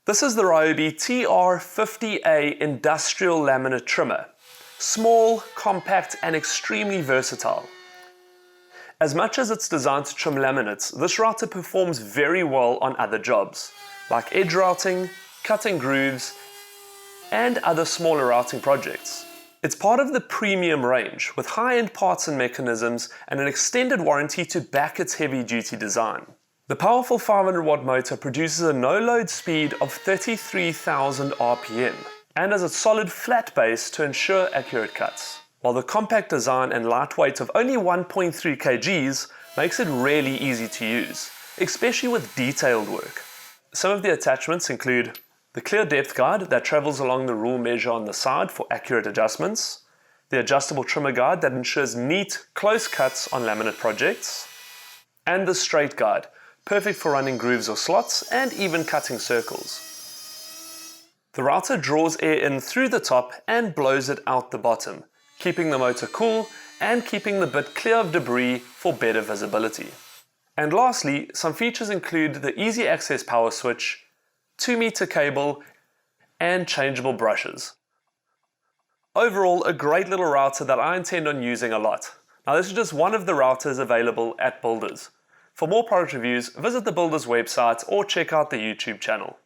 This is the Ryobi TR50A Industrial Laminate Trimmer. Small, compact, and extremely versatile. As much as it's designed to trim laminates, this router performs very well on other jobs, like edge routing, cutting grooves, and other smaller routing projects. It's part of the premium range, with high-end parts and mechanisms and an extended warranty to back its heavy-duty design. The powerful 500 watt motor produces a no-load speed of 33,000 RPM and has a solid flat base to ensure accurate cuts, while the compact design and lightweight of only 1.3 kgs makes it really easy to use, especially with detailed work. Some of the attachments include the clear depth guide that travels along the rule measure on the side for accurate adjustments, the adjustable trimmer guide that ensures neat, close cuts on laminate projects, and the straight guide, perfect for running grooves or slots and even cutting circles. The router draws air in through the top and blows it out the bottom, keeping the motor cool and keeping the bit clear of debris for better visibility. And lastly, some features include the easy access power switch, 2-meter cable, and changeable brushes. Overall, a great little router that I intend on using a lot. Now, this is just one of the routers available at Builders. For more product reviews, visit the Builders website or check out the YouTube channel.